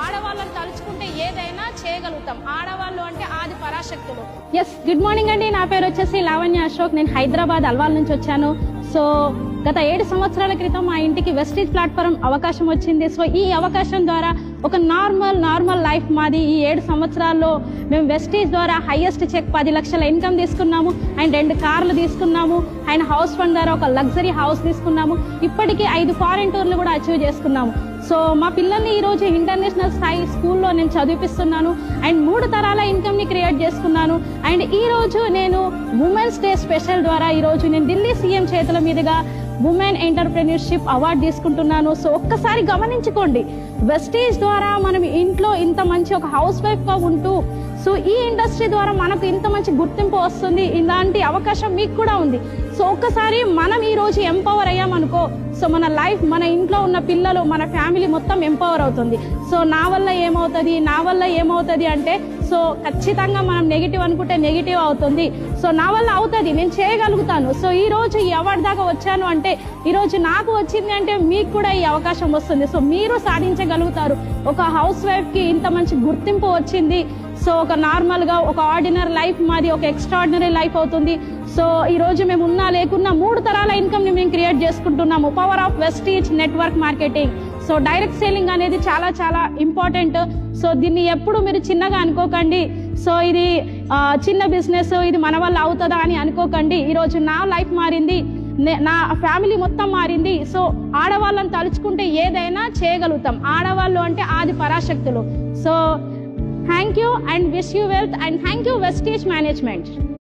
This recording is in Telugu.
ఆడవాళ్ళని తలుచుకుంటే ఏదైనా చేయగలుగుతాం. ఆడవాళ్ళు అంటే ఆది పరాశక్తులు. గుడ్ మార్నింగ్ అండి. నా పేరు వచ్చేసి లావణ్య అశోక్. నేను హైదరాబాద్ అల్వాల్ నుంచి వచ్చాను. సో గత 7 సంవత్సరాల క్రితం మా ఇంటికి వెస్టీజ్ ప్లాట్ఫారం అవకాశం వచ్చింది. సో ఈ అవకాశం ద్వారా ఒక నార్మల్ లైఫ్ మాది. ఈ 7 సంవత్సరాల్లో మేము వెస్టీజ్ ద్వారా హైయెస్ట్ చెక్ 10 లక్షల ఇన్కమ్ తీసుకున్నాము అండ్ 2 కార్లు తీసుకున్నాము అండ్ హౌస్ ఫండ్ ద్వారా ఒక లగ్జరీ హౌస్ తీసుకున్నాము. ఇప్పటికీ 5 ఫారెన్ టూర్లు కూడా అచీవ్ చేసుకున్నాము. సో మా పిల్లల్ని ఈరోజు ఇంటర్నేషనల్ స్థాయి స్కూల్లో నేను చదివిపిస్తున్నాను అండ్ 3 తరాల ఇన్కమ్ ని క్రియేట్ చేసుకున్నాను. అండ్ ఈ రోజు నేను ఉమెన్స్ డే స్పెషల్ ద్వారా ఈరోజు నేను ఢిల్లీ సీఎం చేతుల మీదుగా ఉమెన్ ఎంటర్‌ప్రెన్యూర్‌షిప్ అవార్డు తీసుకుంటున్నాను. సో ఒక్కసారి గమనించుకోండి, వెస్టీజ్ ద్వారా మనం ఇంట్లో ఇంత మంచి ఒక హౌస్ వైఫ్ గా ఉంటూ సో ఈ ఇండస్ట్రీ ద్వారా మనకు ఇంత మంచి గుర్తింపు వస్తుంది. ఇలాంటి అవకాశం మీకు కూడా ఉంది. సో ఒక్కసారి మనం ఈ రోజు ఎంపవర్ అయ్యామనుకో, సో మన లైఫ్, మన ఇంట్లో ఉన్న పిల్లలు, మన ఫ్యామిలీ మొత్తం ఎంపవర్ అవుతుంది. సో నా వల్ల ఏమవుతుంది అంటే సో ఖచ్చితంగా మనం నెగిటివ్ అనుకుంటే నెగిటివ్ అవుతుంది. సో నా వల్ల అవుతుంది, నేను చేయగలుగుతాను. సో ఈ రోజు ఈ అవార్డు దాకా వచ్చాను అంటే ఈ రోజు నాకు వచ్చింది అంటే మీకు కూడా ఈ అవకాశం వస్తుంది. సో మీరు సాధించగలుగుతారు. ఒక హౌస్ వైఫ్ కి ఇంత మంచి గుర్తింపు వచ్చింది. సో ఒక నార్మల్ గా ఒక ఆర్డినరీ లైఫ్ మాది ఒక ఎక్స్ట్రాడినరీ లైఫ్ అవుతుంది. సో ఈ రోజు మేము ఉన్నా లేకున్నా 3 తరాల ఇన్కమ్ ని మేము క్రియేట్ చేసుకుంటున్నాము. Power of Vestige network marketing. So direct selling అనేది చాలా ఇంపార్టెంట్. సో దీన్ని ఎప్పుడు మీరు చిన్నగా అనుకోకండి. సో ఇది చిన్న బిజినెస్, ఇది మన వల్ల అవుతుందా అని అనుకోకండి. ఈరోజు నా లైఫ్ మారింది, నా ఫ్యామిలీ మొత్తం మారింది. సో ఆడవాళ్ళని తలుచుకుంటే ఏదైనా చేయగలుగుతాం. ఆడవాళ్ళు అంటే ఆది పరాశక్తులు. So thank you and wish you wealth and thank you Vestige management.